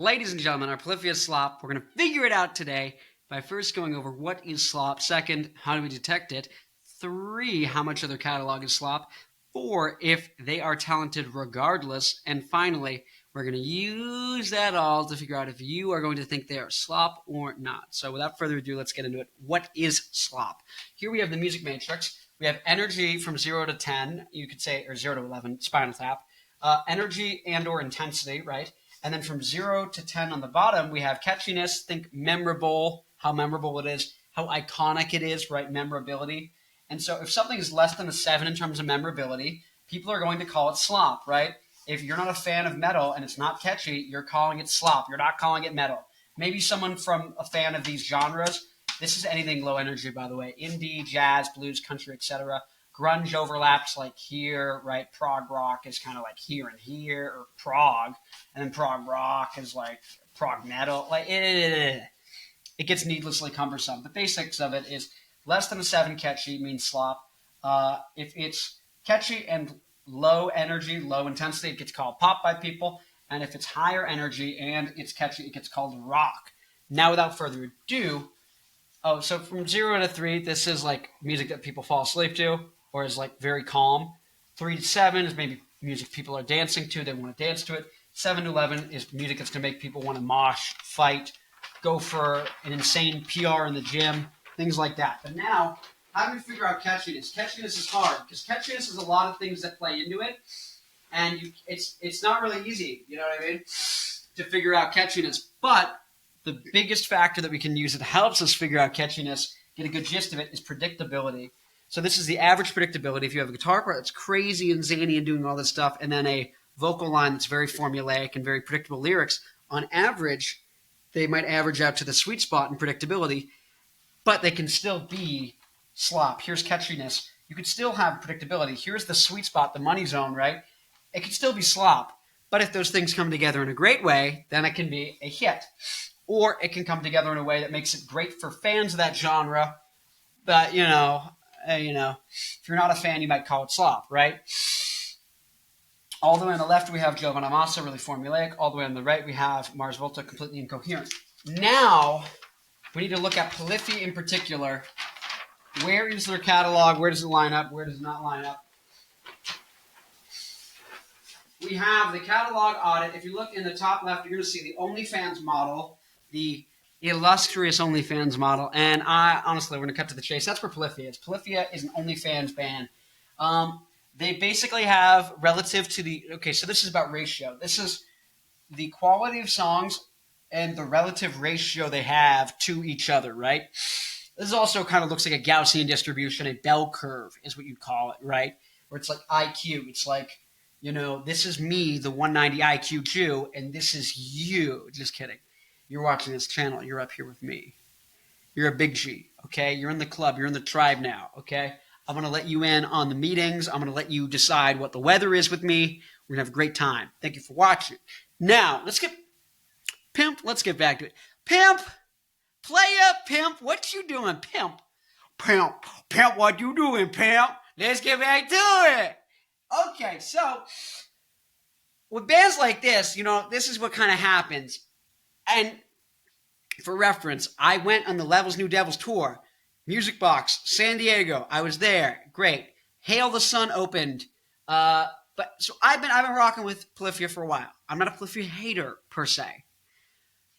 Ladies and gentlemen, our Polyphia Slop, we're going to figure it out today by first going over what is slop, second, how do we detect it, three, how much of their catalog is slop, four, if they are talented regardless, and finally, we're going to use that all to figure out if you are going to think they are slop or not. So without further ado, let's get into it. What is slop? Here we have the music matrix. We have energy from 0 to 10, you could say, or 0 to 11, Spinal Tap. Energy and or intensity, right? And then from 0 to 10 on the bottom, we have catchiness. Think memorable, how memorable it is, how iconic it is, right? Memorability. And so if something is less than a 7 in terms of memorability, people are going to call it slop, right? If you're not a fan of metal and it's not catchy, you're calling it slop. You're not calling it metal. Maybe someone from a fan of these genres. This is anything low energy, by the way. Indie, jazz, blues, country, etc. Grunge overlaps like here, right? Prog rock is kind of like here and here, or prog. And then prog rock is like prog metal. Like it gets needlessly cumbersome. The basics of it is less than a 7 catchy means slop. If it's catchy and low energy, low intensity, it gets called pop by people. And if it's higher energy and it's catchy, it gets called rock. Now, without further ado, so from 0 to 3, this is like music that people fall asleep to or is like very calm. 3 to 7 is maybe music people are dancing to. They want to dance to it. 7 to 11 is music that's going to make people want to mosh, fight, go for an insane PR in the gym, things like that. But now, how do we figure out catchiness? Catchiness is hard because catchiness is a lot of things that play into it, and it's not really easy, you know what I mean, to figure out catchiness. But the biggest factor that we can use that helps us figure out catchiness, get a good gist of it, is predictability. So this is the average predictability. If you have a guitar part that's crazy and zany and doing all this stuff, and then a vocal line that's very formulaic and very predictable lyrics, on average, they might average out to the sweet spot in predictability, but they can still be slop. Here's catchiness. You could still have predictability. Here's the sweet spot, the money zone, right? It could still be slop. But if those things come together in a great way, then it can be a hit. Or it can come together in a way that makes it great for fans of that genre. But, if you're not a fan, you might call it slop, right? All the way on the left, we have Giovanna Massa, really formulaic. All the way on the right, we have Mars Volta, completely incoherent. Now, we need to look at Polyphia in particular. Where is their catalog? Where does it line up? Where does it not line up? We have the catalog audit. If you look in the top left, you're going to see the OnlyFans model, the illustrious OnlyFans model. And honestly, we're going to cut to the chase. That's where Polyphia is. Polyphia is an OnlyFans band. They basically have relative to the... Okay, so this is about ratio. This is the quality of songs and the relative ratio they have to each other, right? This also kind of looks like a Gaussian distribution, a bell curve is what you'd call it, right? Where it's like IQ. It's like, this is me, the 190 IQ Jew, and this is you. Just kidding. You're watching this channel. You're up here with me. You're a big G, okay? You're in the club. You're in the tribe now, okay? I'm going to let you in on the meetings. I'm going to let you decide what the weather is with me. We're going to have a great time. Thank you for watching. Now, let's get back to it. Pimp! Play up, pimp. What you doing, pimp? Pimp, what you doing, pimp? Let's get back to it. Okay, so with bands like this, this is what kind of happens. And for reference, I went on the Levels New Devils tour. Music Box, San Diego. I was there. Great. Hail the Sun opened. So I've been rocking with Polyphia for a while. I'm not a Polyphia hater per se.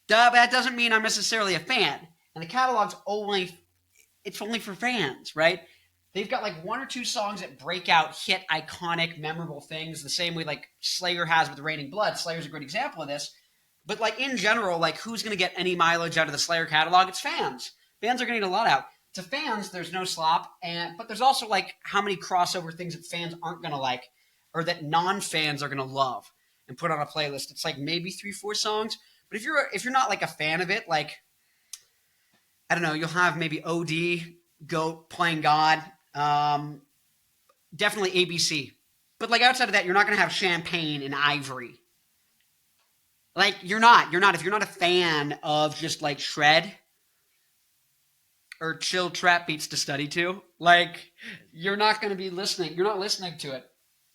That doesn't mean I'm necessarily a fan. And the catalog's only for fans, right? They've got like 1 or 2 songs that break out, hit iconic, memorable things, the same way like Slayer has with Raining Blood. Slayer's a great example of this. But like in general, like who's going to get any mileage out of the Slayer catalog? It's fans. Fans are going to get a lot out. To fans, there's no slop, but there's also like how many crossover things that fans aren't going to like or that non-fans are going to love and put on a playlist. It's like maybe 3-4 songs. But if you're not like a fan of it, like, I don't know, you'll have maybe OD, Goat, Playing God, definitely ABC. But like outside of that, you're not going to have Champagne and Ivory. Like you're not. If you're not a fan of just like shred or chill trap beats to study to, like you're not going to be listening. You're not listening to it.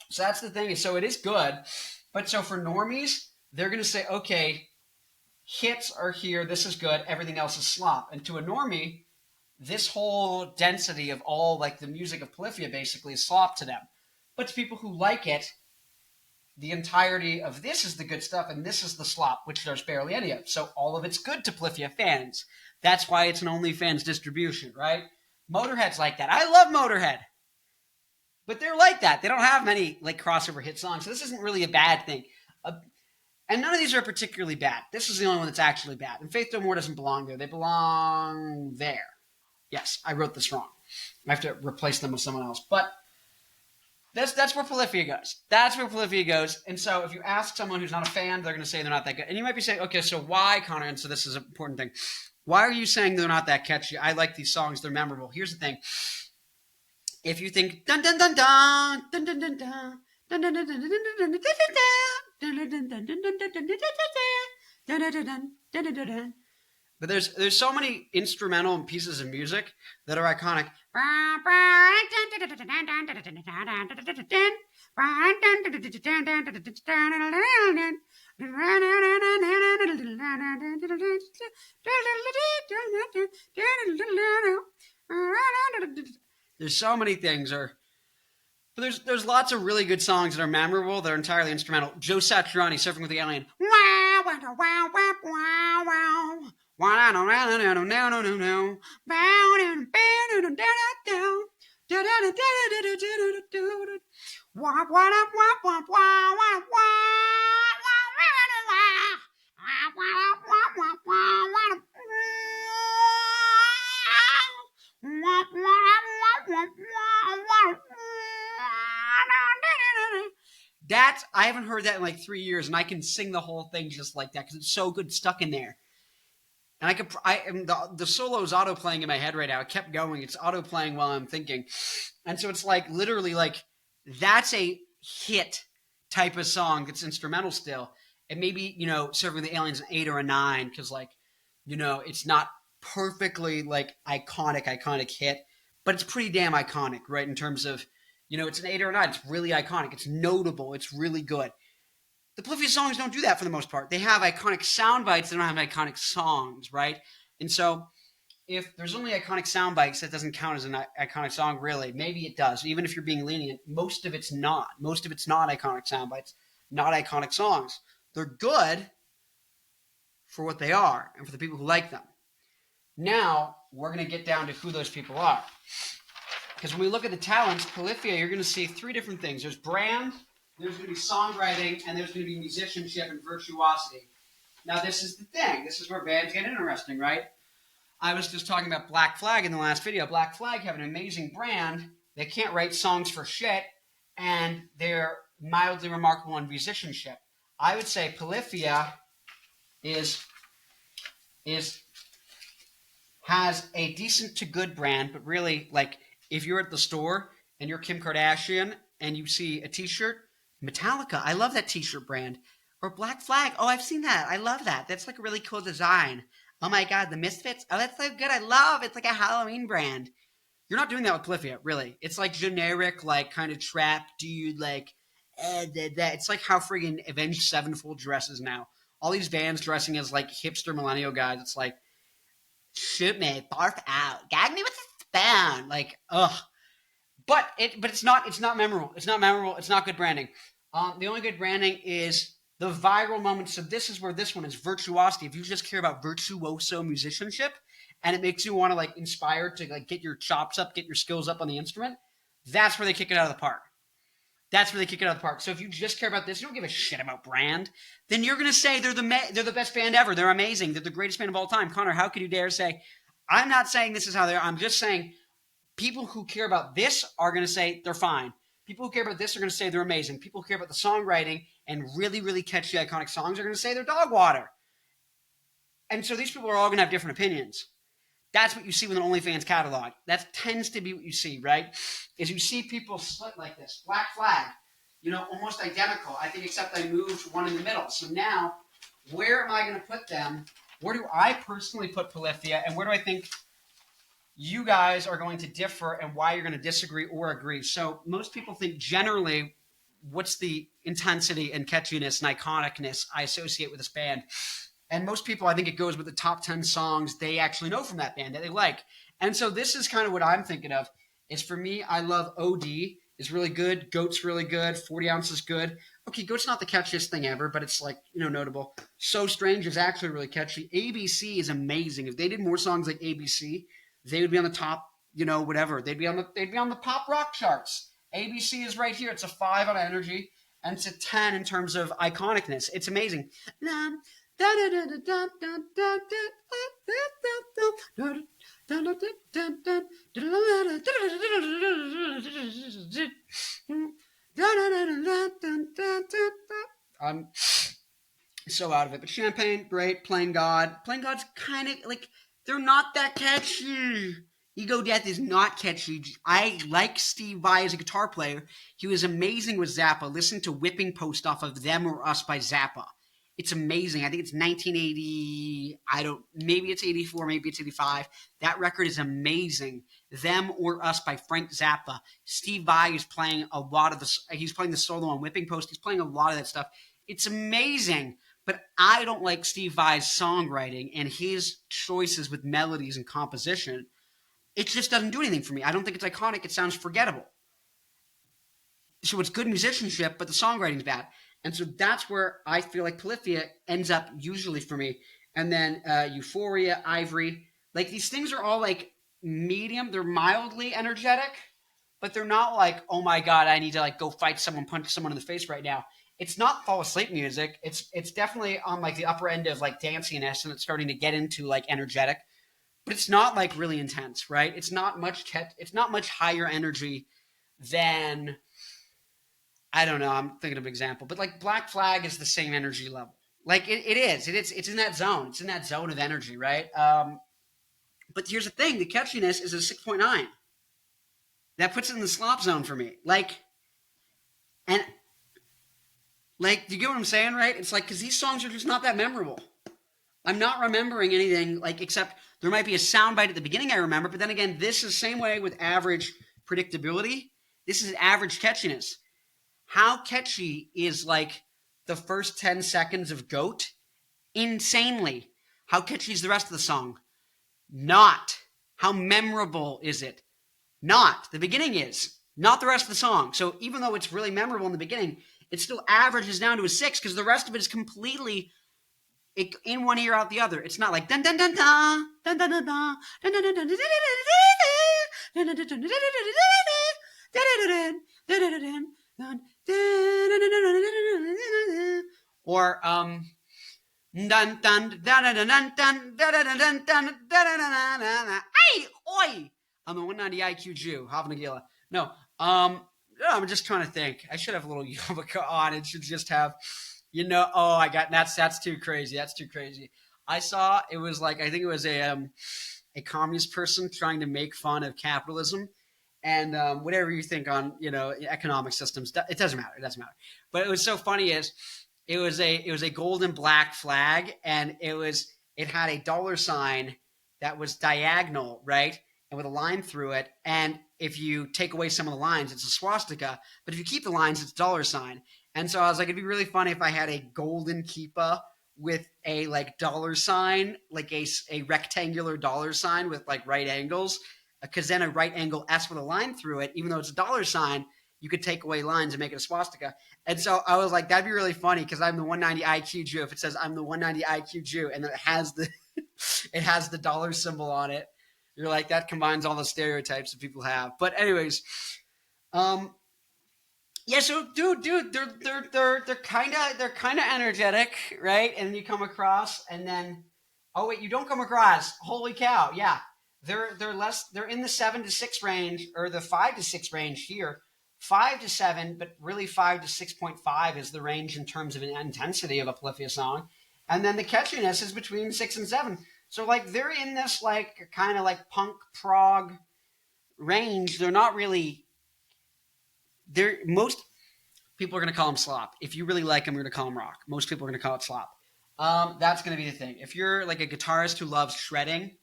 So that's the thing. So it is good. But so for normies, they're going to say, okay, hits are here, this is good, everything else is slop. And to a normie, this whole density of all like the music of Polyphia basically is slop to them. But to people who like it, the entirety of this is the good stuff and this is the slop, which there's barely any of. So all of it's good to Polyphia fans. That's why it's an OnlyFans distribution, right? Motorhead's like that. I love Motorhead. But they're like that. They don't have many like crossover hit songs. So this isn't really a bad thing. And none of these are particularly bad. This is the only one that's actually bad. And Faith No More doesn't belong there. They belong there. Yes, I wrote this wrong. I have to replace them with someone else. But that's where Polyphia goes. That's where Polyphia goes. And so if you ask someone who's not a fan, they're going to say they're not that good. And you might be saying, okay, so why, Connor? And so this is an important thing. Why are you saying they're not that catchy? I like these songs. They're memorable. Here's the thing. If you think dun dun dun dun dun dun dun dun dun dun dun dun dun dun dun, but there's so many instrumental pieces of music that are iconic. There's so many things, but there's lots of really good songs that are memorable. They're entirely instrumental. Joe Satriani, Surfing with the Alien. I haven't heard that in like 3 years, and I can sing the whole thing just like that because it's so good stuck in there. And the solo is auto playing in my head right now. It kept going. It's auto playing while I'm thinking, and so it's like literally like that's a hit type of song that's instrumental still. And maybe Serving the Aliens an 8 or a 9 because like it's not perfectly like iconic hit, but it's pretty damn iconic, right? In terms of it's an 8 or a 9. It's really iconic. It's notable. It's really good. The Polyphia songs don't do that for the most part. They have iconic sound bites. They don't have iconic songs, right? And so if there's only iconic sound bites, that doesn't count as an iconic song, really. Maybe it does. Even if you're being lenient, most of it's not. Most of it's not iconic sound bites, not iconic songs. They're good for what they are and for the people who like them. Now, we're going to get down to who those people are. Because when we look at the talents, Polyphia, you're going to see 3 different things. There's brand, there's going to be songwriting, and there's going to be musicianship and virtuosity. Now, this is the thing. This is where bands get interesting, right? I was just talking about Black Flag in the last video. Black Flag have an amazing brand. They can't write songs for shit, and they're mildly remarkable in musicianship. I would say Polyphia has a decent to good brand, but really, like, if you're at the store and you're Kim Kardashian and you see a t-shirt, Metallica, I love that t-shirt brand. Or Black Flag, oh, I've seen that. I love that. That's like a really cool design. Oh my God, the Misfits, oh, that's so good. I love it. It's like a Halloween brand. You're not doing that with Polyphia, really. It's like generic, like kind of trap dude, like, it's like how friggin' Avenged Sevenfold dresses now. All these bands dressing as like hipster millennial guys. It's like, shoot me, barf out, gag me with a spoon. Like, ugh. But it's not memorable. It's not memorable. It's not good branding. The only good branding is the viral moments. So this is where this one is virtuosity. If you just care about virtuoso musicianship and it makes you want to like inspire to like get your chops up, get your skills up on the instrument, that's where they kick it out of the park. That's where they kick it out of the park. So if you just care about this, you don't give a shit about brand, then you're going to say they're the best band ever. They're amazing. They're the greatest band of all time. Connor, how could you dare say, I'm not saying this is how they are. I'm just saying people who care about this are going to say they're fine. People who care about this are going to say they're amazing. People who care about the songwriting and really, really catchy, iconic songs are going to say they're dog water. And so these people are all going to have different opinions. That's what you see with an OnlyFans catalog. That tends to be what you see, right? Is you see people split like this. Black Flag, almost identical. I think except I moved one in the middle. So now, where am I going to put them? Where do I personally put Polyphia? And where do I think you guys are going to differ and why you're going to disagree or agree? So most people think generally, what's the intensity and catchiness and iconicness I associate with this band? And most people, I think it goes with the top 10 songs they actually know from that band that they like. And so this is kind of what I'm thinking of. Is for me, I love OD. Is really good. Goat's really good. 40 Ounce is good. Okay, Goat's not the catchiest thing ever, but it's like, notable. So Strange is actually really catchy. ABC is amazing. If they did more songs like ABC, they would be on the top, whatever. They'd be on the pop rock charts. ABC is right here. It's a 5 on energy, and it's a 10 in terms of iconicness. It's amazing. I'm so out of it. But Champagne, great. Plain God. Plain God's kind of like, they're not that catchy. Ego Death is not catchy. I like Steve Vai as a guitar player. He was amazing with Zappa. Listen to Whipping Post off of Them or Us by Zappa. It's amazing. I think it's 1980. Maybe it's 84, maybe it's 85. That record is amazing. Them or Us by Frank Zappa. Steve Vai is playing a lot of he's playing the solo on Whipping Post. He's playing a lot of that stuff. It's amazing. But I don't like Steve Vai's songwriting and his choices with melodies and composition. It just doesn't do anything for me. I don't think it's iconic. It sounds forgettable. So it's good musicianship, but the songwriting's bad. And so that's where I feel like Polyphia ends up usually for me. And then Euphoria, Ivory. Like, these things are all like medium. They're mildly energetic, but they're not like, oh my God, I need to like go fight someone, punch someone in the face right now. It's not fall asleep music. It's definitely on like the upper end of like danciness, and it's starting to get into like energetic. But it's not like really intense, right? It's not much higher energy than, I don't know, I'm thinking of an example, but like Black Flag is the same energy level. Like it is. It's in that zone. It's in that zone of energy, right? But here's the thing: the catchiness is a 6.9. That puts it in the slop zone for me. Do you get what I'm saying, right? It's like, because these songs are just not that memorable. I'm not remembering anything, like, except there might be a soundbite at the beginning I remember, but then again, this is the same way with average predictability. This is average catchiness. How catchy is, like, the first 10 seconds of Goat? Insanely. How catchy is the rest of the song? Not. How memorable is it? Not. The beginning is. Not the rest of the song. So even though it's really memorable in the beginning, it still averages down to a 6 because the rest of it is completely in one ear out the other. It's not like dun dun dun dun dun dun dun dun dun dun dun dun or dun dun dun dun dun dun dun dun. Hey, oi! I'm the 190 IQ Jew, Hava Nagila. No, I'm just trying to think. I should have a little yarmulke on. It should just have, that's too crazy. That's too crazy. I saw, it was like, I think it was a communist person trying to make fun of capitalism and whatever you think on, economic systems. It doesn't matter. It doesn't matter. But it was so funny is it was a gold and black flag, and it had a dollar sign that was diagonal, right? And with a line through it. And if you take away some of the lines, it's a swastika. But if you keep the lines, it's a dollar sign. And so I was like, it'd be really funny if I had a golden kippa with a like dollar sign, like a rectangular dollar sign with like right angles. Because then a right angle S with a line through it, even though it's a dollar sign, you could take away lines and make it a swastika. And so I was like, that'd be really funny because I'm the 190 IQ Jew. If it says I'm the 190 IQ Jew and then it has the dollar symbol on it, you're like, that combines all the stereotypes that people have. But anyways, yeah. So, dude, they're kind of energetic, right? And you come across, and then, oh wait, you don't come across. Holy cow! Yeah, they're less. They're in the 7 to 6 range, or the 5 to 6 range here. 5 to 7, but really 5 to 6.5 is the range in terms of an intensity of a Polyphia song, and then the catchiness is between 6 and 7. So, like, they're in this, like, kind of like punk prog range. They're not really, most people are going to call them slop. If you really like them, you're going to call them rock. Most people are going to call it slop. That's going to be the thing. If you're, like, a guitarist who loves shredding,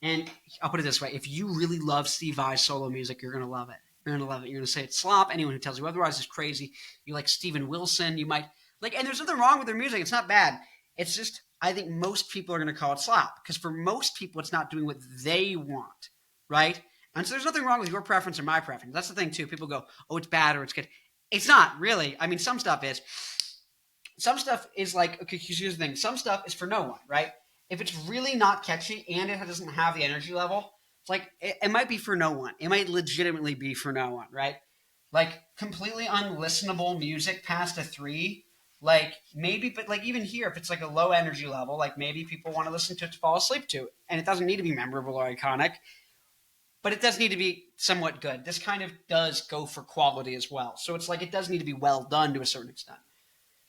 and I'll put it this way, if you really love Steve Vai's solo music, you're going to love it. You're going to love it. You're going to say it's slop. Anyone who tells you otherwise is crazy. You like Steven Wilson, you might, like, and there's nothing wrong with their music. It's not bad. It's just, I think most people are going to call it slop because for most people, it's not doing what they want, right? And so there's nothing wrong with your preference or my preference. That's the thing too. People go, oh, it's bad or it's good. It's not really. I mean, some stuff is. Some stuff is like, okay, here's the thing. Some stuff is for no one, right? If it's really not catchy and it doesn't have the energy level, it's like, it might be for no one. It might legitimately be for no one, right? Like, completely unlistenable music past a 3, like, maybe, but like, even here, if it's like a low energy level, like, maybe people want to listen to it to fall asleep to. And it doesn't need to be memorable or iconic, but it does need to be somewhat good. This kind of does go for quality as well. So it's like, it does need to be well done to a certain extent.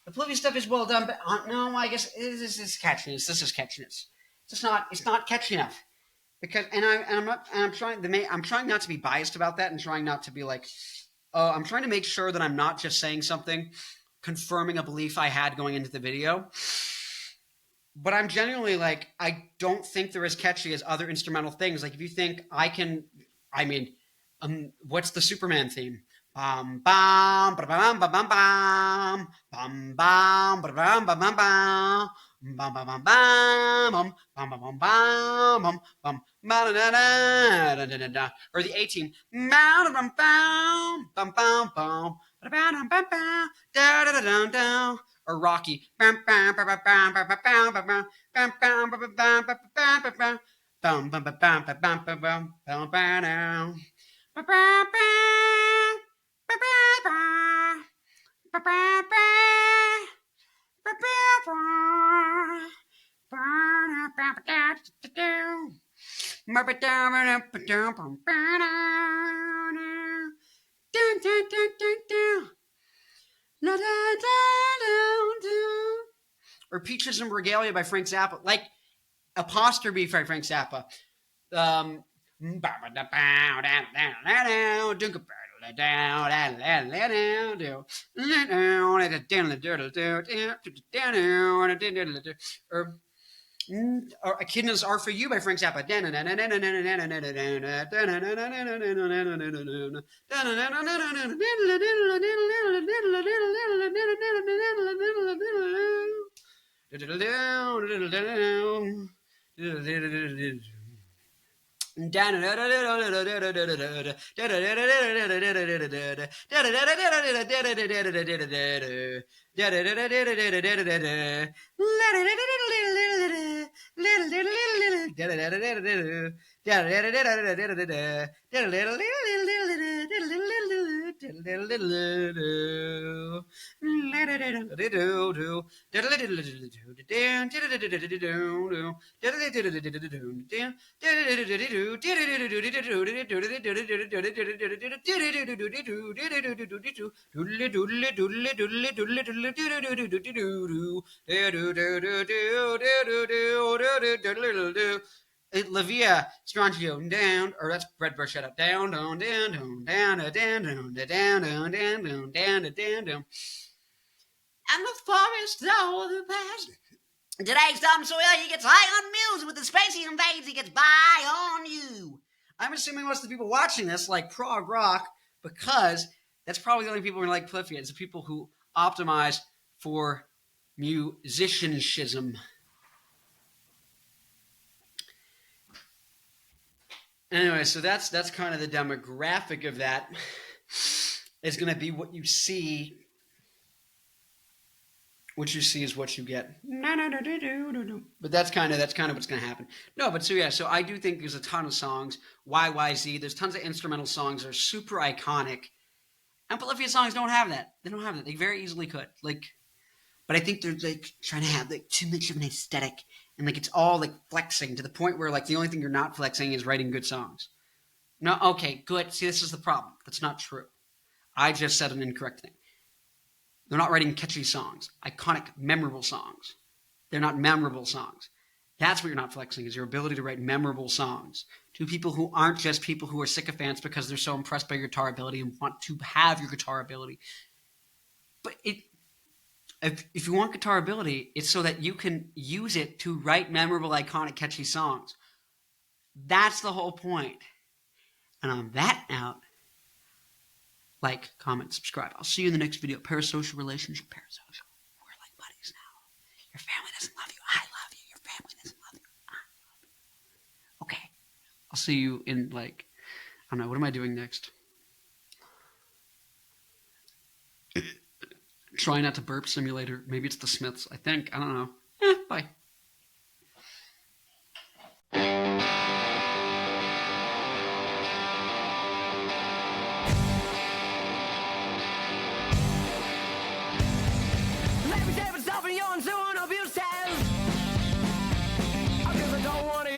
The Polyphia stuff is well done, but no, I guess this is catchiness. This is catchiness. It's not catchy enough because, I'm trying not to be biased about that, and trying not to be like, I'm trying to make sure that I'm not just saying something, confirming a belief I had going into the video. But I'm genuinely like, I don't think they're as catchy as other instrumental things. Like if you think what's the Superman theme? Bam bam ba bam ba bam bam bam bam ba bam ba bam bam bam bam bam bam bam bam bam bam bam, or the A Team, bam bam bam bam bam bam bam bam bam da da da da, or Rocky, bam bam bam bam bam bam bam bam bam bam bam bam bam bam bam bam bam bam or Peaches and Regalia by Frank Zappa, like Apostrophe by Frank Zappa. Or Echidnas Are For You by Frank Zappa. Lavia Strangio down, or that's Redbird Shut Up, down, down, down, down, down, down, down, down, down, down, down, down, down, down. And the forest all the past. Today's Tom Sawyer, he gets high on mules. With the space he invades, he gets by on you. I'm assuming most of the people watching this like prog rock because that's probably the only people who like Polyphia. It's the people who optimize for musicianism. Anyway, so that's kind of the demographic of that. It's going to be what you see. What you see is what you get. But that's kind of what's going to happen. No, but so I do think there's a ton of songs. YYZ, there's tons of instrumental songs that are super iconic. And Polyphia songs don't have that. They don't have that. They very easily could. But I think they're like trying to have like too much of an aesthetic. And like it's all like flexing to the point where like the only thing you're not flexing is writing good songs. No, okay, good. See, this is the problem. That's not true. I just said an incorrect thing. They're not writing catchy songs, iconic, memorable songs. They're not memorable songs. That's what you're not flexing, is your ability to write memorable songs to people who aren't just people who are sycophants because they're so impressed by your guitar ability and want to have your guitar ability. But if you want guitar ability, it's so that you can use it to write memorable, iconic, catchy songs. That's the whole point. And on that note, like, comment, subscribe. I'll see you in the next video. Parasocial relationship, parasocial. We're like buddies now. Your family doesn't love you. I love you. I'll see you in like, I don't know, what am I doing next? Try not to burp simulator. Maybe it's the Smiths. I think. I don't know. Bye.